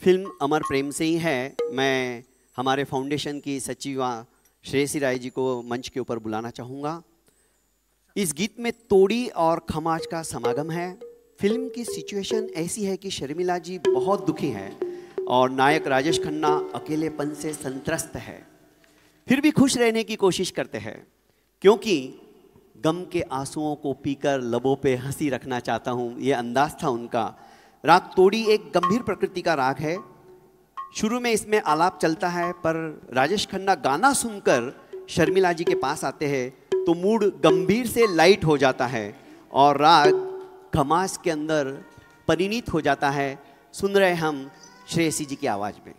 Film अमर प्रेम से ही है। मैं हमारे फाउंडेशन की सचिवा श्रेयसी राय जी को मंच के ऊपर बुलाना चाहूँगा। इस गीत में तोड़ी और खमाज का समागम है। फिल्म की सिचुएशन ऐसी है कि शर्मिला जी बहुत दुखी हैं और नायक राजेश खन्ना अकेलेपन से संत्रस्त है, फिर भी खुश रहने की कोशिश करते हैं क्योंकि गम के आंसुओं को पीकर लबों पे हंसी रखना चाहता हूँ, ये अंदाज था उनका। राग तोड़ी एक गंभीर प्रकृति का राग है। शुरू में इसमें आलाप चलता है, पर राजेश खन्ना गाना सुनकर शर्मिला जी के पास आते हैं तो मूड गंभीर से लाइट हो जाता है और राग खमास के अंदर परिणीत हो जाता है। सुन रहे हम श्रेयसी जी की आवाज में।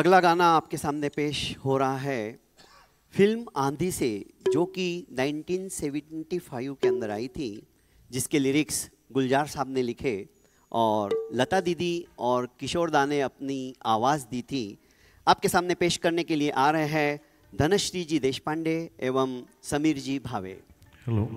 अगला गाना आपके सामने पेश हो रहा है फिल्म आंधी से, जो कि 1975 के अंदर आई थी, जिसके लिरिक्स गुलजार साहब ने लिखे और लता दीदी और किशोर दा ने अपनी आवाज़ दी थी। आपके सामने पेश करने के लिए आ रहे हैं धनश्री जी देशपांडे एवं समीर जी भावे। हेलो।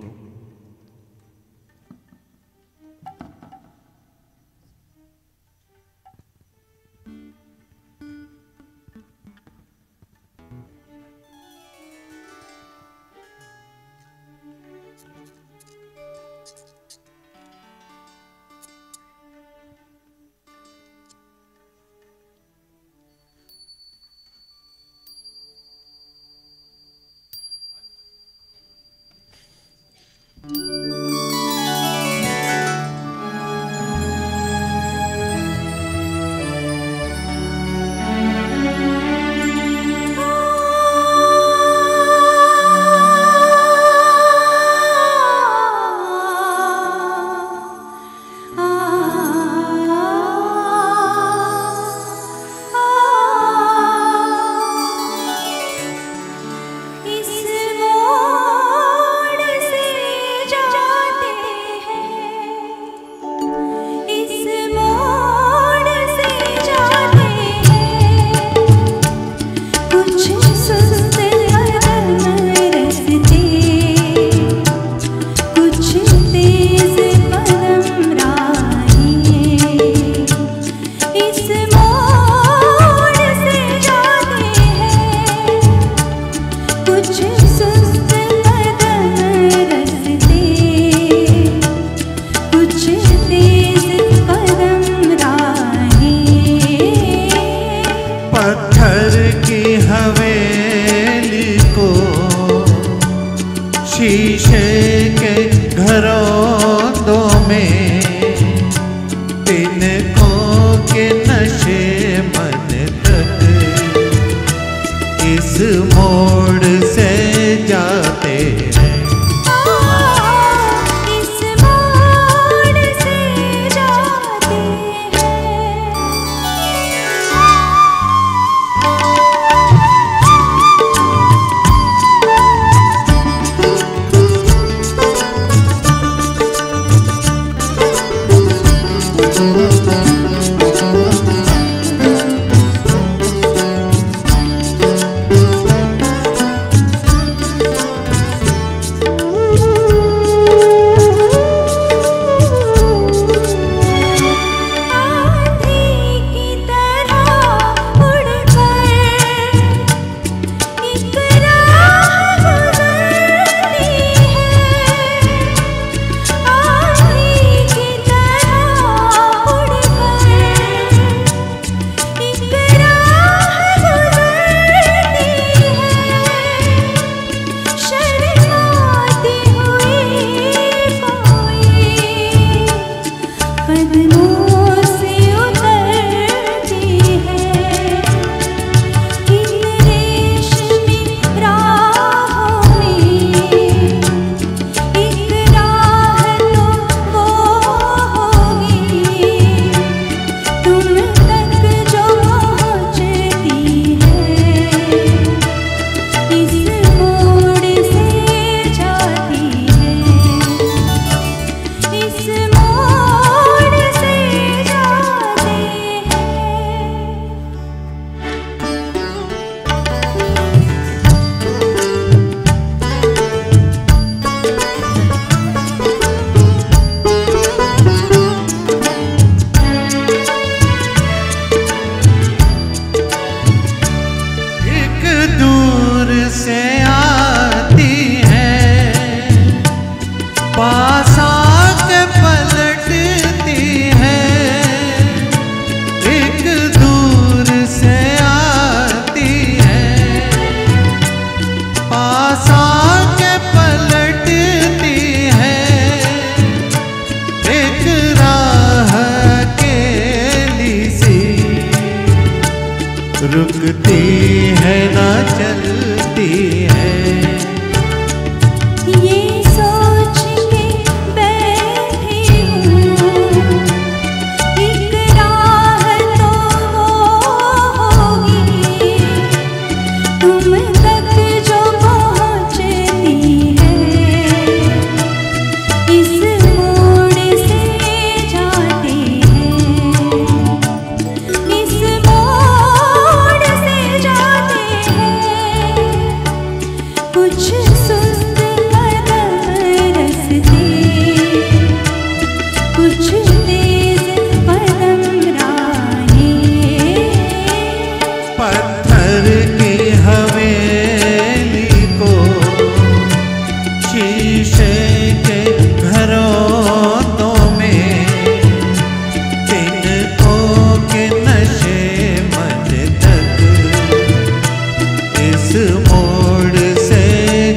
मोड़ से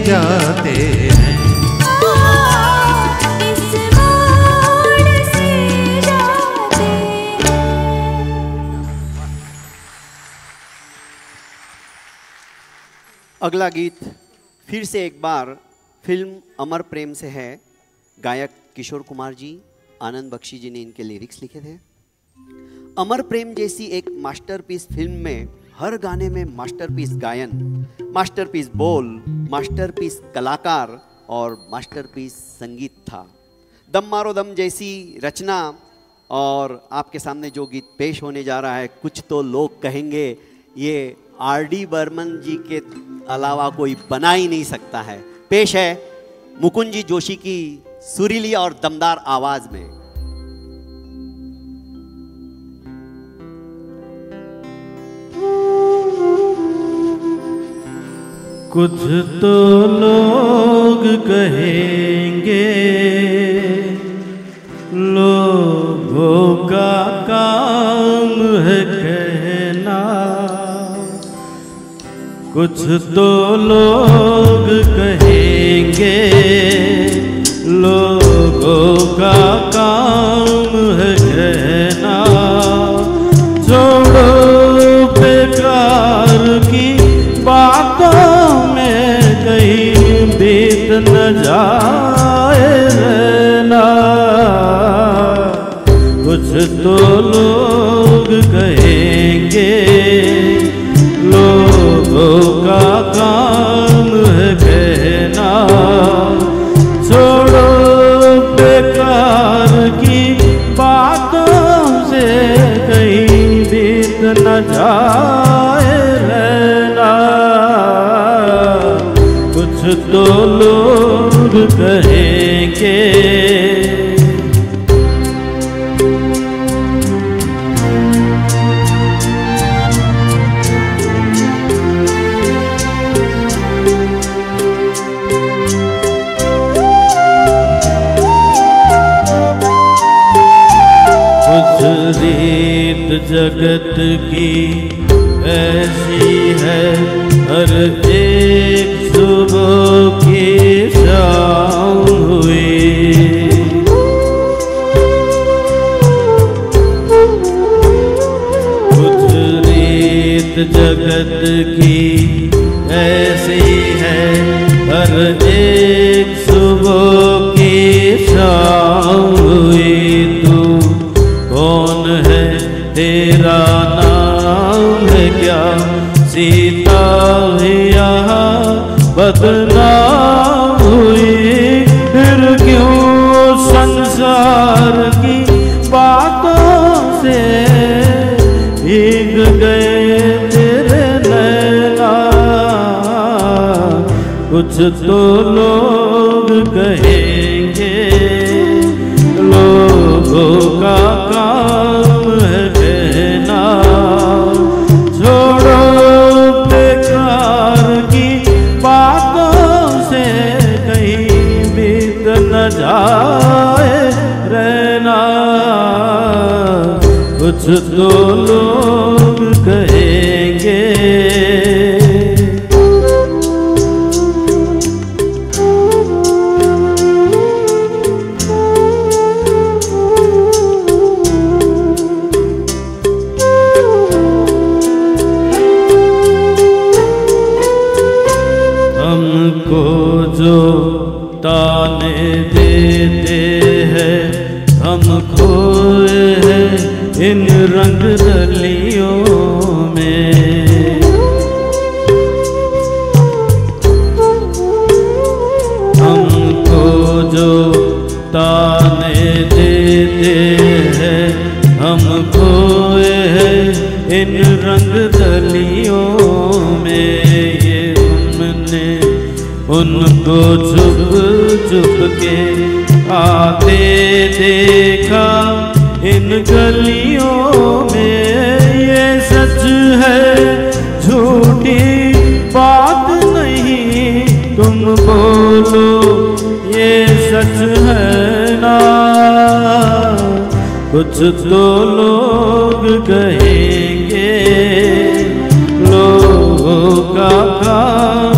जाते हैं, इस मोड़ से जाते हैं। अगला गीत फिर से एक बार फिल्म अमर प्रेम से है। गायक किशोर कुमार जी, आनंद बख्शी जी ने इनके लिरिक्स लिखे थे। अमर प्रेम जैसी एक मास्टरपीस फिल्म में हर गाने में मास्टरपीस गायन, मास्टरपीस बोल, मास्टरपीस कलाकार और मास्टरपीस संगीत था। दम मारो दम जैसी रचना और आपके सामने जो गीत पेश होने जा रहा है, कुछ तो लोग कहेंगे ये आर.डी. बर्मन जी के अलावा कोई बना ही नहीं सकता है। पेश है मुकुंद जी जोशी की सुरीली और दमदार आवाज में। कुछ तो लोग कहेंगे लोगों का काम है कहना, कुछ तो लोग कहेंगे लोगों का काम है कहना। छोड़ो बेकार की बातों में कहीं बीत न जाए रहना। कुछ तो लोग कहेंगे लोगों का काम है कहना। छोड़ो बेकार की बातों से कहीं बीत न जाए रहना। कुछ तो लोग कहेंगे रीत जगत की ऐसी है, हर एक सुबह की शाम हुई। कुछ रीत जगत की ऐसी है, हर एक सुबह की शाम हुई। कौन है तेरा नाम है क्या, सीता यहाँ बदनाम हुई। फिर क्यों संसार की बातों से भीग गए तेरे नैना। कुछ तो लोग कहेंगे लोगों का काम है कहना। छोड़ो बेकार की बातों से कहीं बीत न जाए रहना। कुछ तो लोग कहेंगे हमको जो ताने देते हैं, हम खोए हैं इन रंग रलियों में। हमको जो ताने देते हैं, हम खोए हैं इन रंग रलियों में। ये हमने उनको छुप छुप के आते देखा इन गलियों में। ये सच है झूठी बात नहीं, तुम बोलो ये सच है ना। कुछ तो लोग कहेंगे लोगों का काम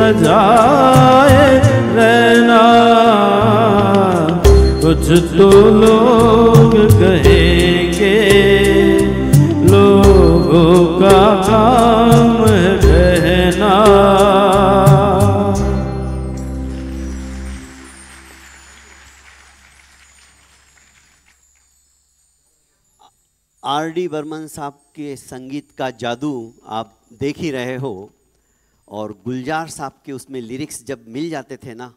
बजाए रहना। कुछ तो लोग कहेंगे, लोगों का काम है कहना। R.D. बर्मन साहब के संगीत का जादू आप देख ही रहे हो, और गुलजार साहब के उसमें लिरिक्स जब मिल जाते थे ना,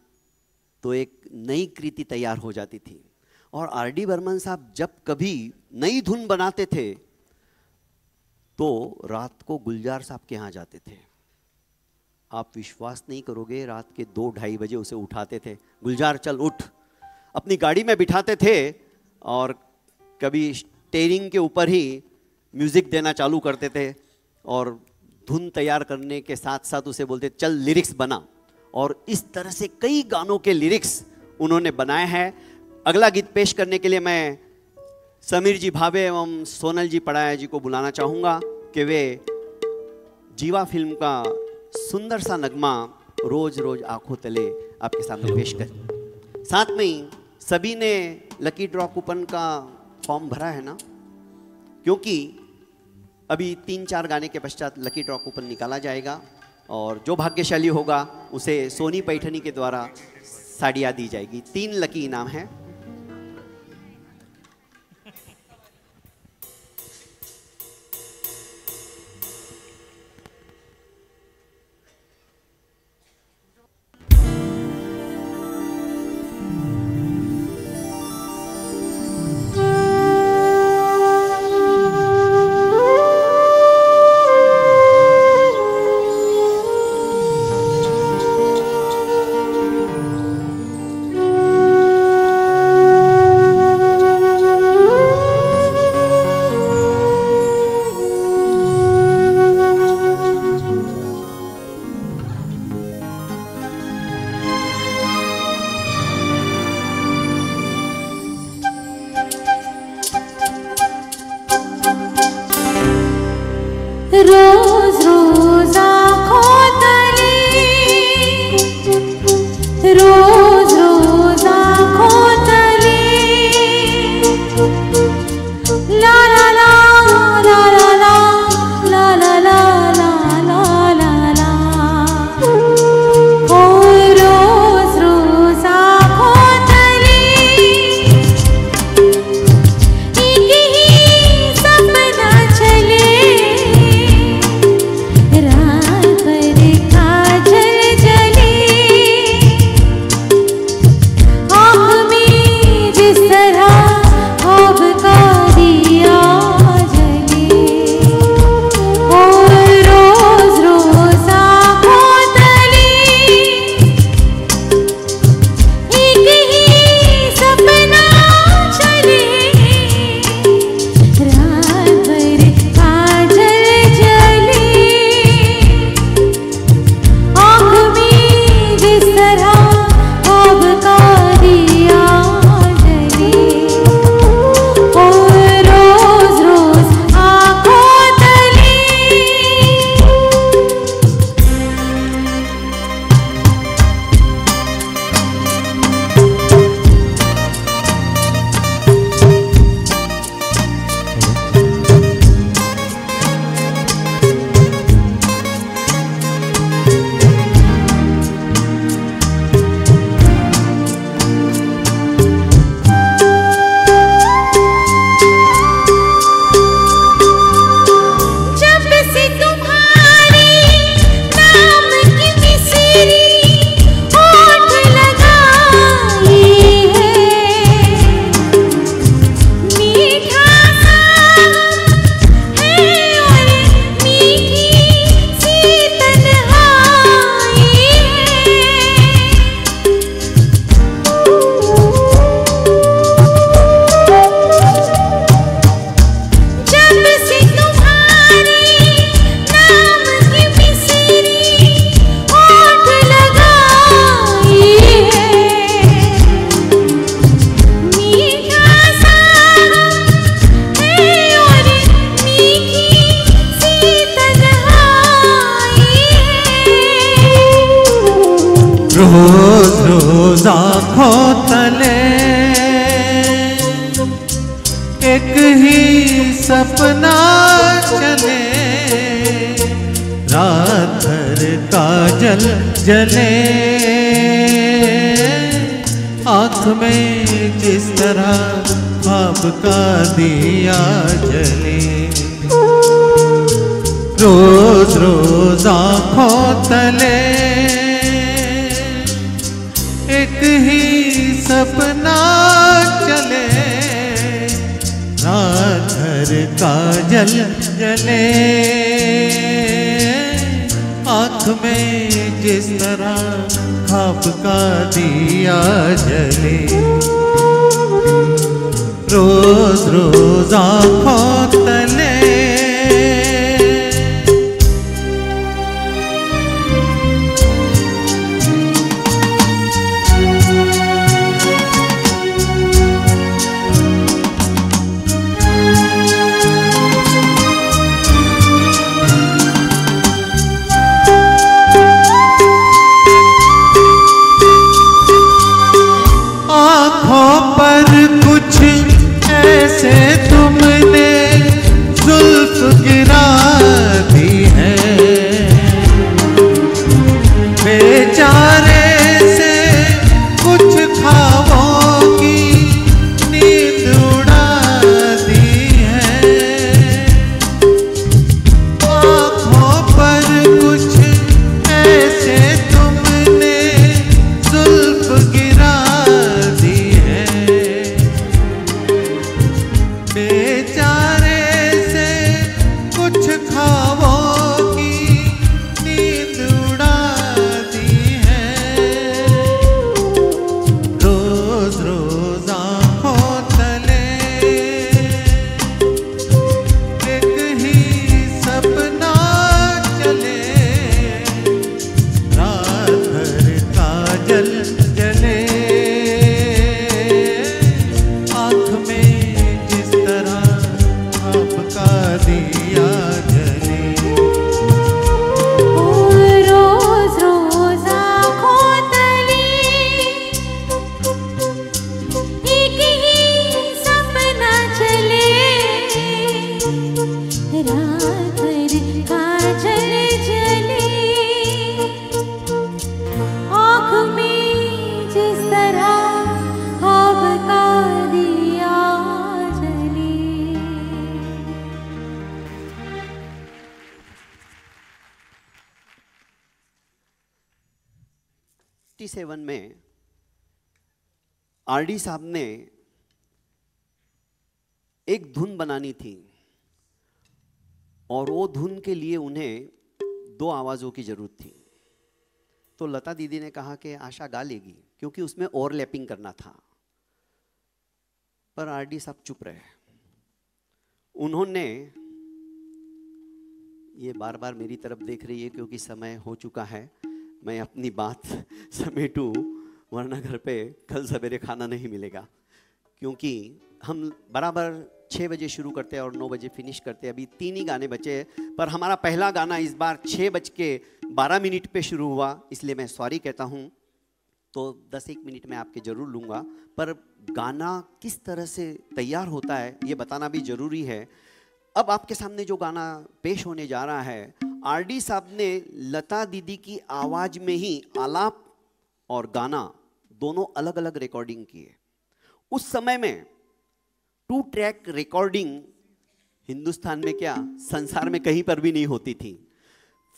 तो एक नई कृति तैयार हो जाती थी। और R.D. बर्मन साहब जब कभी नई धुन बनाते थे तो रात को गुलजार साहब के यहाँ जाते थे। आप विश्वास नहीं करोगे, रात के 2-2:30 बजे उसे उठाते थे, गुलजार चल उठ, अपनी गाड़ी में बिठाते थे और कभी स्टीयरिंग के ऊपर ही म्यूजिक देना चालू करते थे और धुन तैयार करने के साथ साथ उसे बोलते चल लिरिक्स बना। और इस तरह से कई गानों के लिरिक्स उन्होंने बनाए हैं। अगला गीत पेश करने के लिए मैं समीर जी भावे एवं सोनल जी पड़ाया जी को बुलाना चाहूँगा कि वे जीवा फिल्म का सुंदर सा नगमा रोज रोज आंखों तले आपके सामने पेश करें। साथ में ही सभी ने लकी ड्रॉ कूपन का फॉर्म भरा है ना, क्योंकि अभी 3-4 गाने के पश्चात लकी ड्रॉ कूपन निकाला जाएगा और जो भाग्यशाली होगा उसे सोनी पैठनी के द्वारा साड़ियाँ दी जाएगी। 3 लकी इनाम हैं। रोज रोज आँखों तले एक ही सपना चले, रात भर काजल जले, आँख में जिस तरह ख्वाब का दिया जले। रोज रोज आँखों तले एक ही सपना चले, रात भर काजल जले, आँख में जिस तरह ख्वाब का दिया जले। रोज रोज आँखों तले ऐसे तुमने जुल्फ गिरा दी है, बेचारे से कुछ ख्वाबों की नींद उड़ा दी है। आँखों पर कुछ ऐसे तुमने जुल्फ गिरा दी है, बेचारे से कुछ ख्वाबों की नींद उड़ा दी है। रोज रोज आँखों तले एक ही सपना चले, रात भर काजल जले, आँख में दिया जले। रोज रोज आँखों तले एक ही सपना चले, रात भर काजल जले, आँख में जिस तरह ख्वाब का दिया जले। 1957 में आरडी साहब ने एक धुन बनानी थी और वो धुन के लिए उन्हें 2 आवाज़ों की ज़रूरत थी। तो लता दीदी ने कहा कि आशा गा लेगी, क्योंकि उसमें ओवरलैपिंग करना था। पर आरडी साहब चुप रहे। उन्होंने, ये बार बार मेरी तरफ देख रही है क्योंकि समय हो चुका है, मैं अपनी बात समेटूं वरना घर पे कल सवेरे खाना नहीं मिलेगा। क्योंकि हम बराबर 6 बजे शुरू करते हैं और 9 बजे फिनिश करते हैं। अभी 3 ही गाने बचे हैं, पर हमारा पहला गाना इस बार 6:12 पे शुरू हुआ, इसलिए मैं सॉरी कहता हूँ। तो 10-1 मिनट में आपके ज़रूर लूँगा, पर गाना किस तरह से तैयार होता है ये बताना भी ज़रूरी है। अब आपके सामने जो गाना पेश होने जा रहा है, आरडी साहब ने लता दीदी की आवाज़ में ही आलाप और गाना दोनों अलग अलग रिकॉर्डिंग किए। उस समय में 2 ट्रैक रिकॉर्डिंग हिंदुस्तान में क्या संसार में कहीं पर भी नहीं होती थी।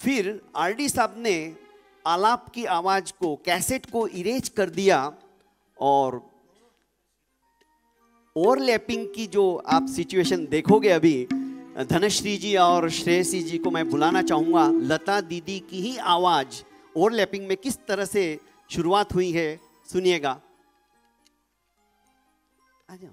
फिर आरडी साहब ने आलाप की आवाज़ को, कैसेट को इरेज कर दिया और ओवरलैपिंग की जो आप सिचुएशन देखोगे अभी, धनश्री जी और श्रेयसी जी को मैं बुलाना चाहूँगा। लता दीदी की ही आवाज़ ओवरलैपिंग में किस तरह से शुरुआत हुई है, सुनिएगा। आ जाओ।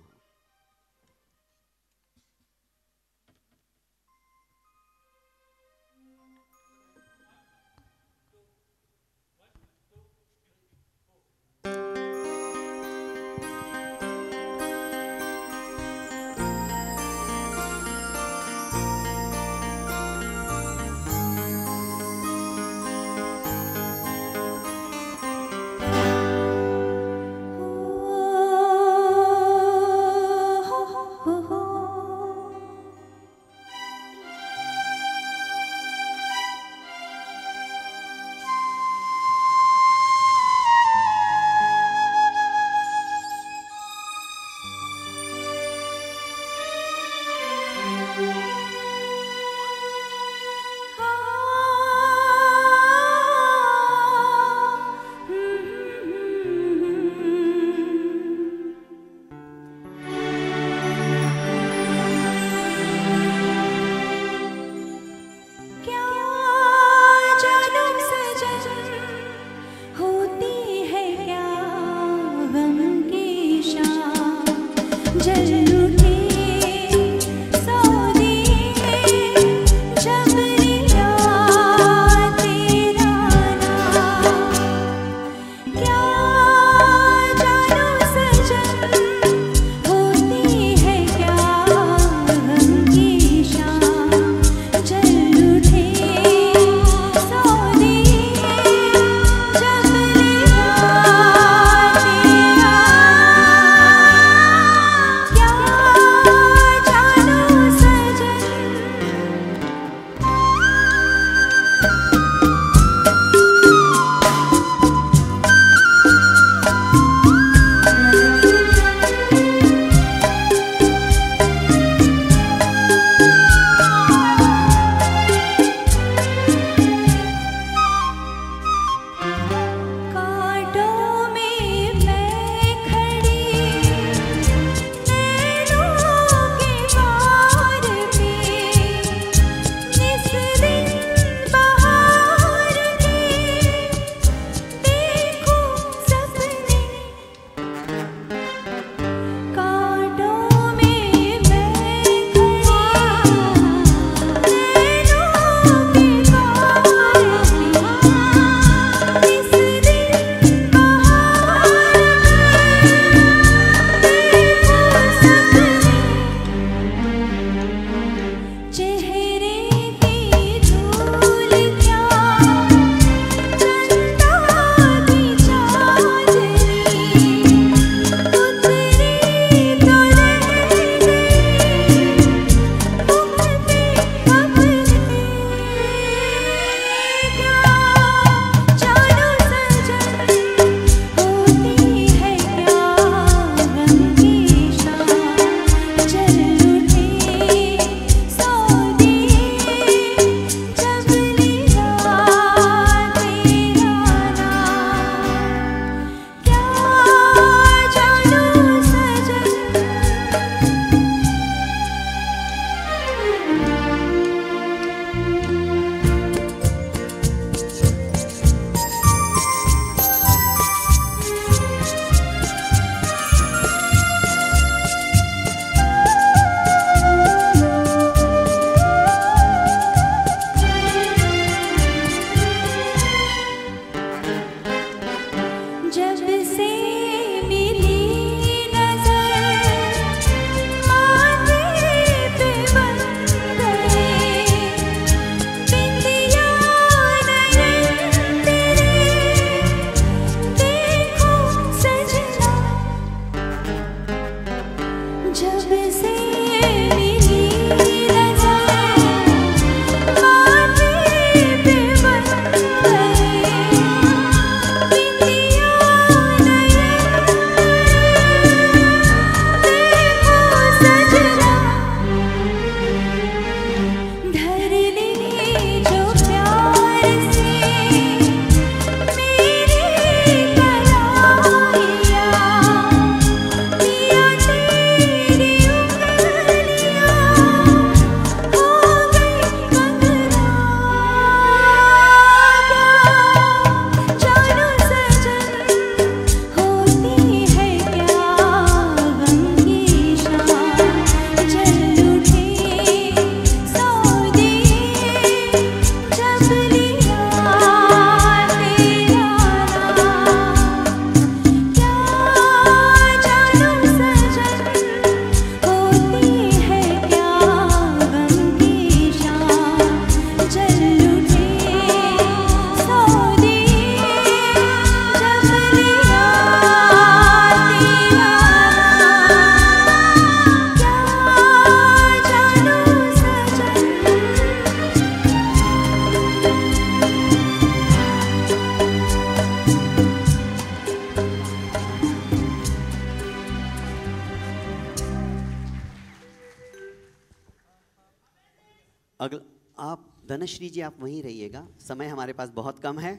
अगला आप धनश्री जी आप वहीं रहिएगा, समय हमारे पास बहुत कम है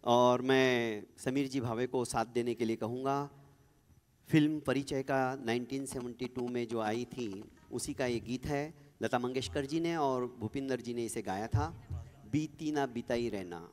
और मैं समीर जी भावे को साथ देने के लिए कहूँगा। फिल्म परिचय का 1972 में जो आई थी उसी का ये गीत है, लता मंगेशकर जी ने और भूपिंदर जी ने इसे गाया था, बीती ना बिताई रहना।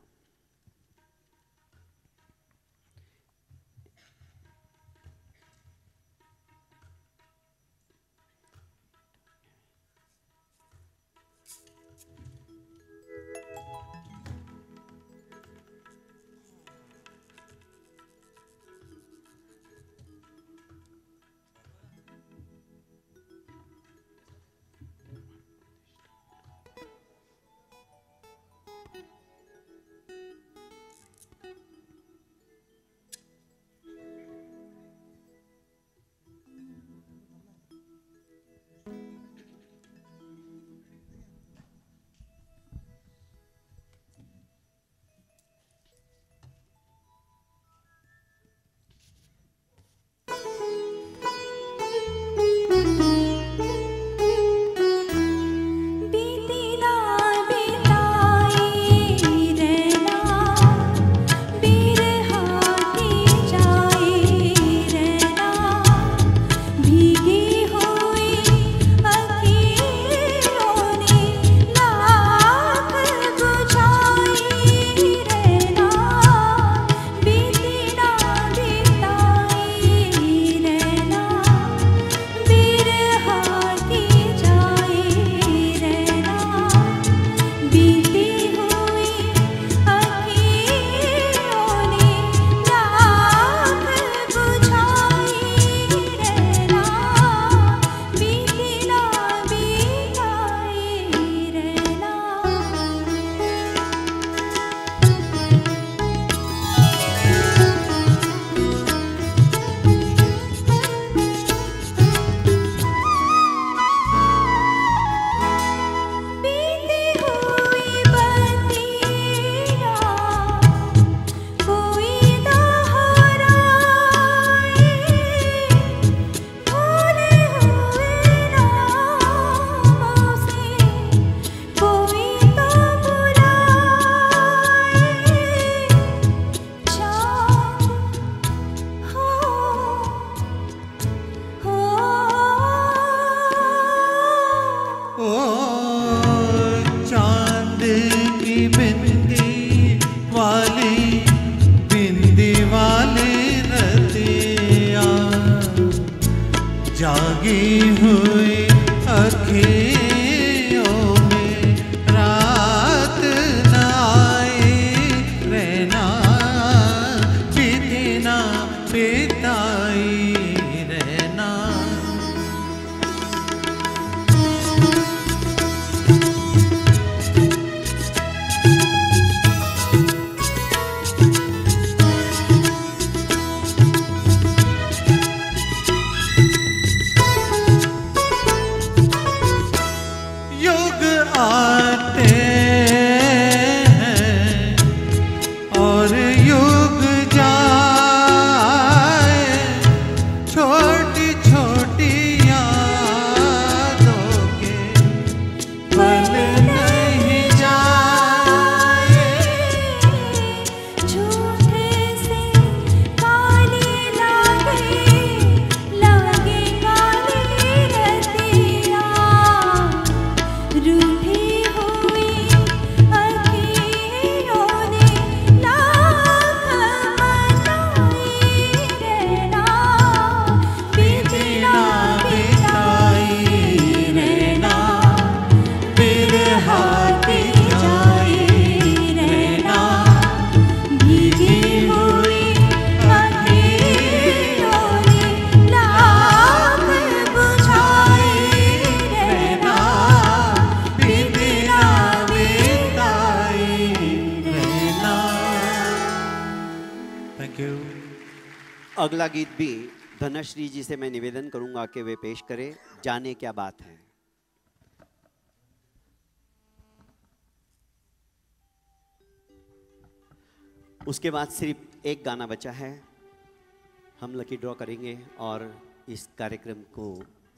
अगला गीत भी धनश्री जी से मैं निवेदन करूंगा कि वे पेश करें, जाने क्या बात है। उसके बाद सिर्फ एक गाना बचा है, हम लकी ड्रॉ करेंगे और इस कार्यक्रम को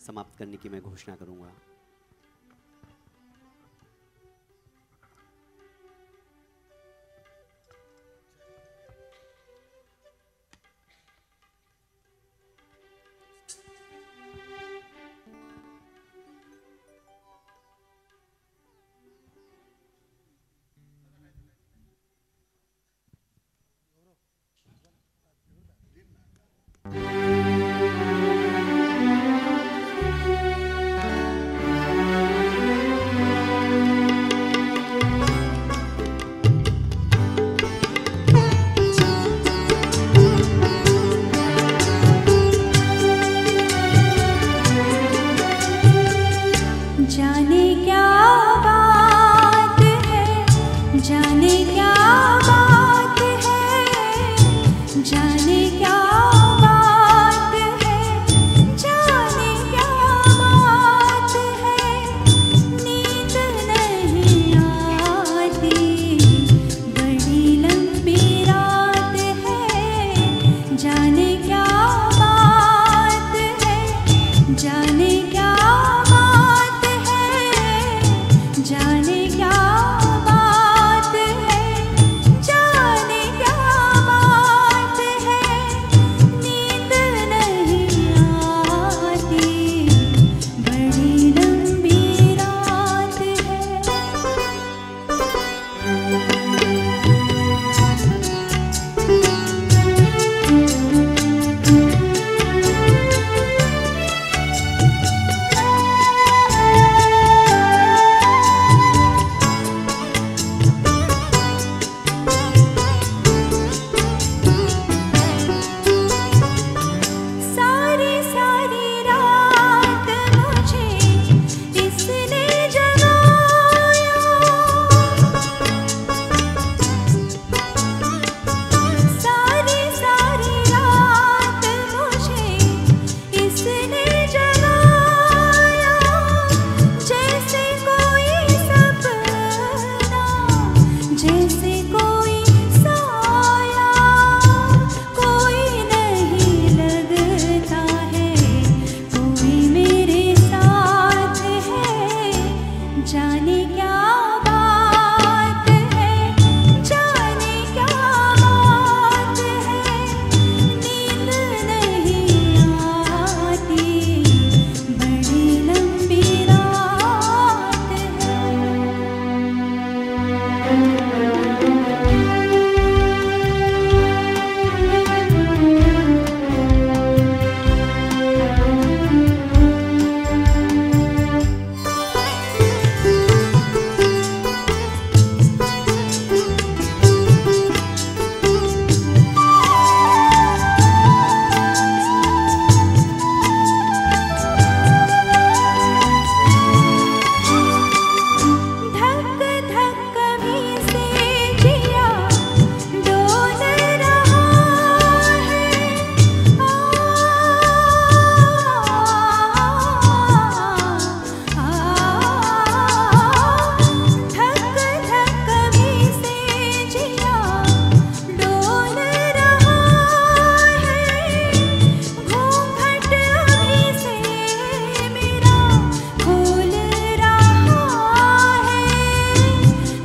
समाप्त करने की मैं घोषणा करूंगा। जाने क्या बात है, जाने क्या बात है, जाने क्या बात है, नींद नहीं आती, बड़ी लंबी रात है। सारी सारी रात मुझे इसने जगाया, सारी सारी रात मुझे इसने जगाया, जैसे कोई सपना, जैसे कोई साया, कोई नहीं लगता है, कोई मेरे साथ है, जाने क्या बात है, जाने क्या बात है, नींद नहीं आती, बड़ी लंबी रात है। धक धक कभी से जिया डोल रहा है, धक धक कभी से जिया डोल रहा है, घूंघट अभी से मेरा खोल रहा है,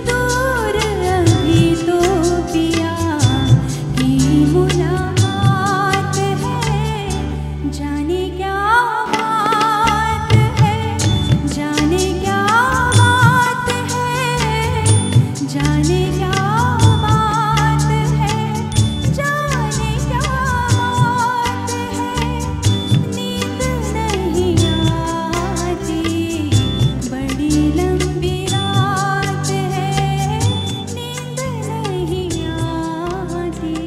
दूर अभी तो पिया की मुलाकात है, जाने क्या बात है, जाने क्या बात है, जाने क्या बात है, जाने क्या बात है, नींद नहीं आती, बड़ी लंबी रात है, नींद नहीं आती,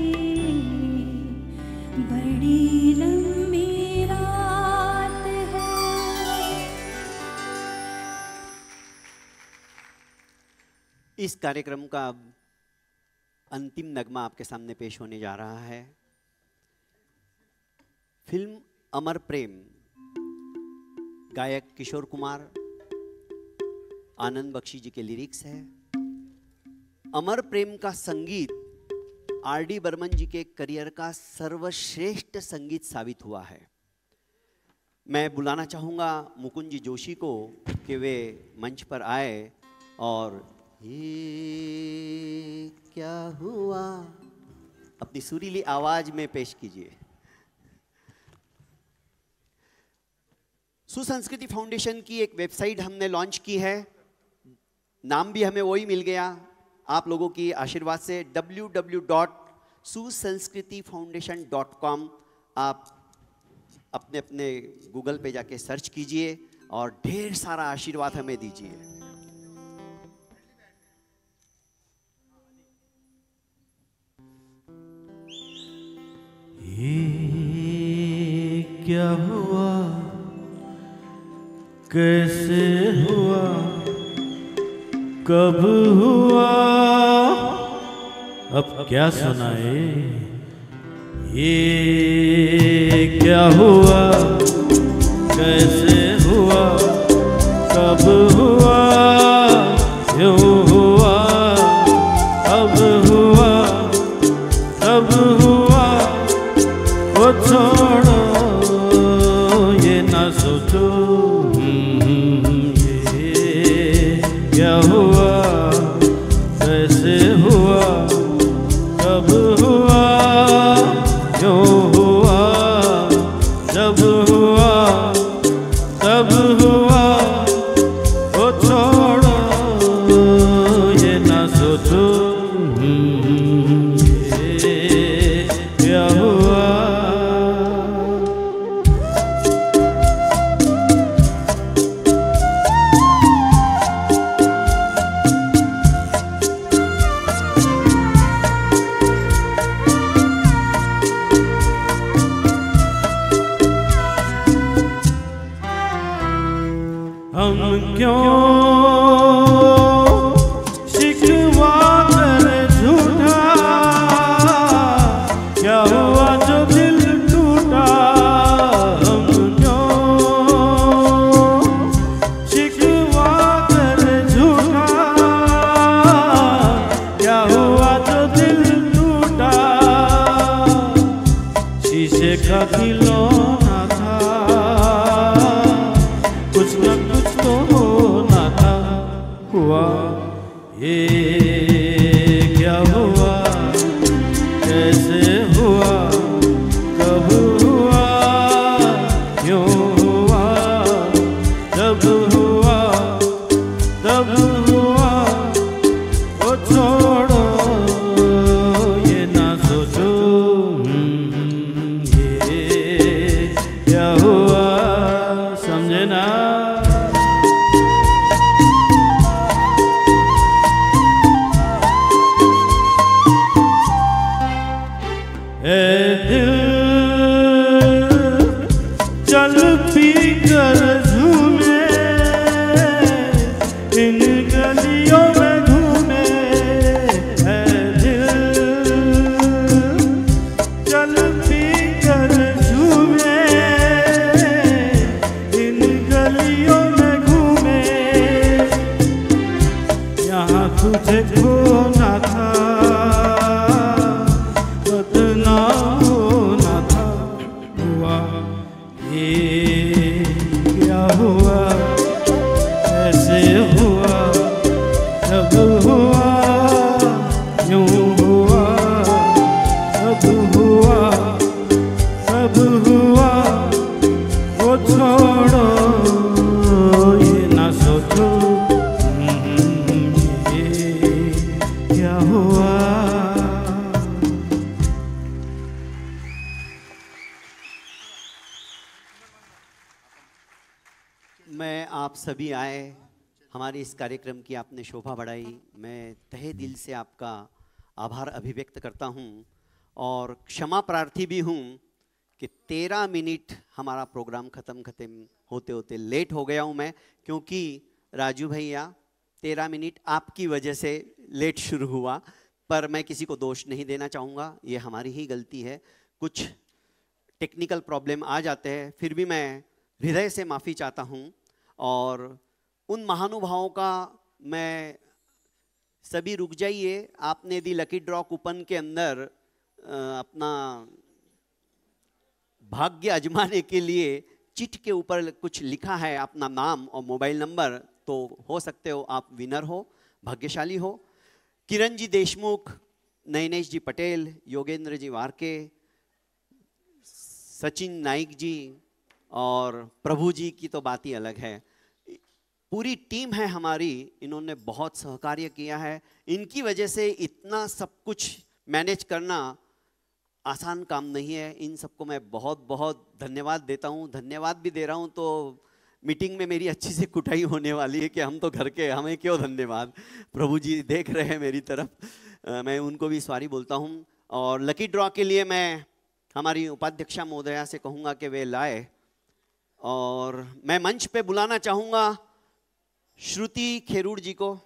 बड़ी लंबी रात है। इस कार्यक्रम का अब अंतिम नगमा आपके सामने पेश होने जा रहा है। फिल्म अमर प्रेम, गायक किशोर कुमार, आनंद बख्शी जी के लिरिक्स है। अमर प्रेम का संगीत आर.डी. बर्मन जी के करियर का सर्वश्रेष्ठ संगीत साबित हुआ है। मैं बुलाना चाहूँगा मुकुंद जी जोशी को कि वे मंच पर आए और ये क्या हुआ अपनी सुरीली आवाज में पेश कीजिए। सुसंस्कृति फाउंडेशन की एक वेबसाइट हमने लॉन्च की है, नाम भी हमें वही मिल गया आप लोगों की आशीर्वाद से, www.susanskritifoundation.com। आप अपने अपने गूगल पे जाके सर्च कीजिए और ढेर सारा आशीर्वाद हमें दीजिए। ये क्या हुआ, कैसे हुआ, कब हुआ, अब क्या सुनाए। ये क्या हुआ, कैसे हुआ, कब हुआ, क्यों हुआ, अब हुआ, तब हुआ, वो छोड़ो ये ना सोचो ये क्या हुआ, कैसे हुआ, कब हुआ, क्यों हुआ, जब हुआ तब हुआ, वो छोड़ो ये ना सोचो ये क्या हुआ। हम क्यों शिकवा करे झूठा, क्या हुआ जो दिल टूटा। हम क्यों शिकवा करे झूठा, क्या हुआ जो दिल टूटा। शीशे का खिलौना था, कुछ न कुछ तो होना था। हुआ ये क्या हुआ, कैसे हुआ, कब हुआ, क्यों हुआ, जब हुआ तब हुआ, वो छोड़ो ये ना सोचो ये क्या हुआ। समझे ना। ए दिल चल पी कर झूमे, इन गलियों में घूमे। ए दिल चल पी कर झूमे, इन गलियों में घूमे। यहाँ तुझे खोना था, बदनाम होना था। हुआ ये क्या हुआ, कैसे हुआ, कब हुआ, क्यों हुआ, कब हुआ, कब हुआ, वो छोड़ो ये ना सोचो ये क्या हुआ। मैं आप सभी आए, हमारे इस कार्यक्रम की आपने शोभा बढ़ाई। मैं तहे दिल से आपका आभार अभिव्यक्त करता हूं और क्षमा प्रार्थी भी हूं कि 13 मिनट हमारा प्रोग्राम ख़त्म होते होते लेट हो गया हूं मैं, क्योंकि राजू भैया 13 मिनट आपकी वजह से लेट शुरू हुआ। पर मैं किसी को दोष नहीं देना चाहूँगा, ये हमारी ही गलती है। कुछ टेक्निकल प्रॉब्लम आ जाते हैं, फिर भी मैं हृदय से माफ़ी चाहता हूँ। और उन महानुभावों का मैं, सभी रुक जाइए, आपने दी लकी ड्रॉ कूपन के अंदर अपना भाग्य आजमाने के लिए चिट के ऊपर कुछ लिखा है, अपना नाम और मोबाइल नंबर, तो हो सकते हो आप विनर हो, भाग्यशाली हो। किरण जी देशमुख, नयनेश जी पटेल, योगेंद्र जी वारके, सचिन नाइक जी और प्रभु जी की तो बात ही अलग है। पूरी टीम है हमारी, इन्होंने बहुत सहकार्य किया है। इनकी वजह से इतना सब कुछ मैनेज करना आसान काम नहीं है। इन सबको मैं बहुत बहुत धन्यवाद देता हूँ। धन्यवाद भी दे रहा हूँ तो मीटिंग में मेरी अच्छी से कुटाई होने वाली है कि हम तो घर के, हमें क्यों धन्यवाद। प्रभु जी देख रहे हैं मेरी तरफ, मैं उनको भी सॉरी बोलता हूँ। और लकी ड्रॉ के लिए मैं हमारी उपाध्यक्षा महोदया से कहूँगा कि वे लाए, और मैं मंच पे बुलाना चाहूँगा श्रुति खेरूड़ जी को।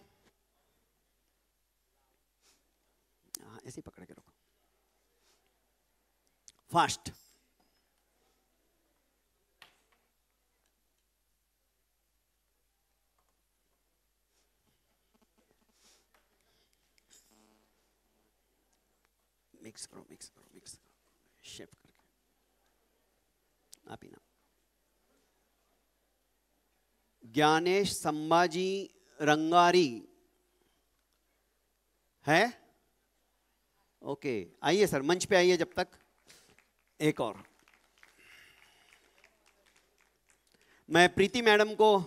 ऐसे पकड़ के रखो, फास्ट। मिक्स करो, मिक्स करो, मिक्स करो, शेप करके आप ही ना। ज्ञानेश संभाजी रंगारी है? ओके, आइए सर, मंच पे आइए जब तक। एक और मैं प्रीति मैडम को,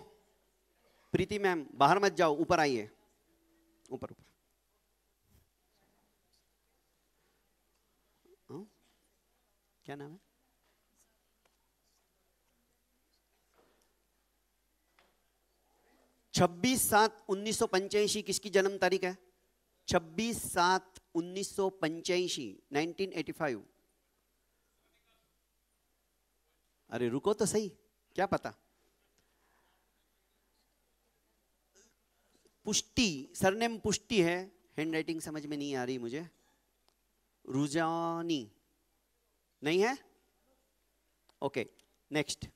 प्रीति मैम बाहर मत जाओ, ऊपर आइए, ऊपर ऊपर। क्या नाम है? छब्बीस 7/1985 किसकी जन्म तारीख है? 26/7/1985, 1985। अरे रुको तो सही, क्या पता। पुष्टि, सरनेम पुष्टि है, हैंडराइटिंग समझ में नहीं आ रही मुझे। रुजानी नहीं है? Okay, next.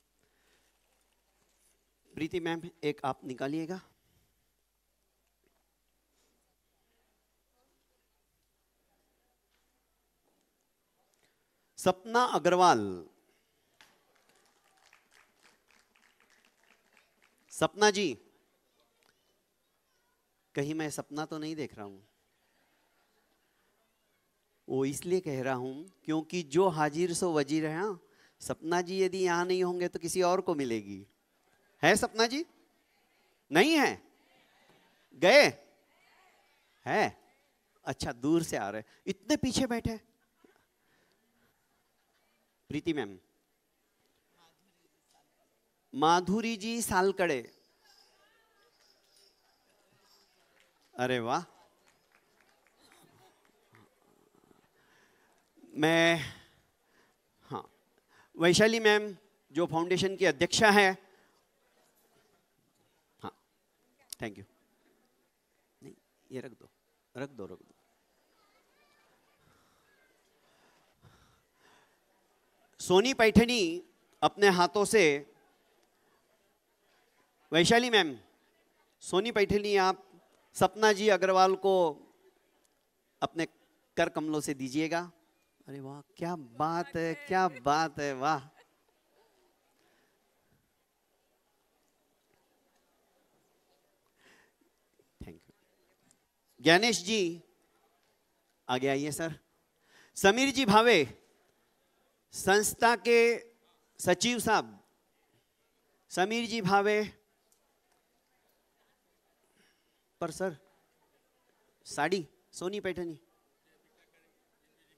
प्रीति मैम एक आप निकालिएगा। सपना अग्रवाल, सपना जी, कहीं मैं सपना तो नहीं देख रहा हूं? वो इसलिए कह रहा हूं क्योंकि जो हाजिर सो वजीर है। हाँ, सपना जी यदि यहां नहीं होंगे तो किसी और को मिलेगी। है सपना जी? नहीं है? गए है? अच्छा, दूर से आ रहे, इतने पीछे बैठे। प्रीति मैम, माधुरी जी सालकड़े, अरे वाह। मैं, हाँ, वैशाली मैम जो फाउंडेशन की अध्यक्षा है। हाँ, थैंक यू। नहीं, ये रख दो, रख दो, रख दो। सोनी पैठनी अपने हाथों से, वैशाली मैम, सोनी पैठनी आप सपना जी अग्रवाल को अपने कर कमलों से दीजिएगा। अरे वाह, क्या बात है, क्या बात है, वाह। Thank you. ज्ञानेश जी आगे आइए सर। समीर जी भावे संस्था के सचिव साहब, समीर जी भावे। पर सर साड़ी सोनी पैठनी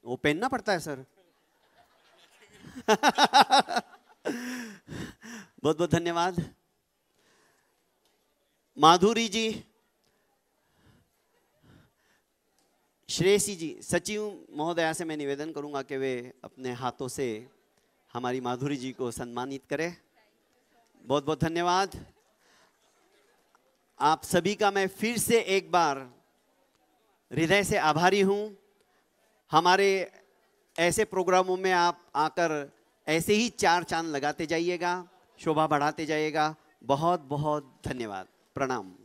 वो पहनना पड़ता है सर। बहुत बहुत धन्यवाद। माधुरी जी, श्रेयसी जी, सचिव महोदया से मैं निवेदन करूंगा कि वे अपने हाथों से हमारी माधुरी जी को सम्मानित करें। बहुत बहुत धन्यवाद आप सभी का। मैं फिर से एक बार हृदय से आभारी हूं। हमारे ऐसे प्रोग्रामों में आप आकर ऐसे ही चार चांद लगाते जाइएगा, शोभा बढ़ाते जाइएगा। बहुत बहुत धन्यवाद, प्रणाम।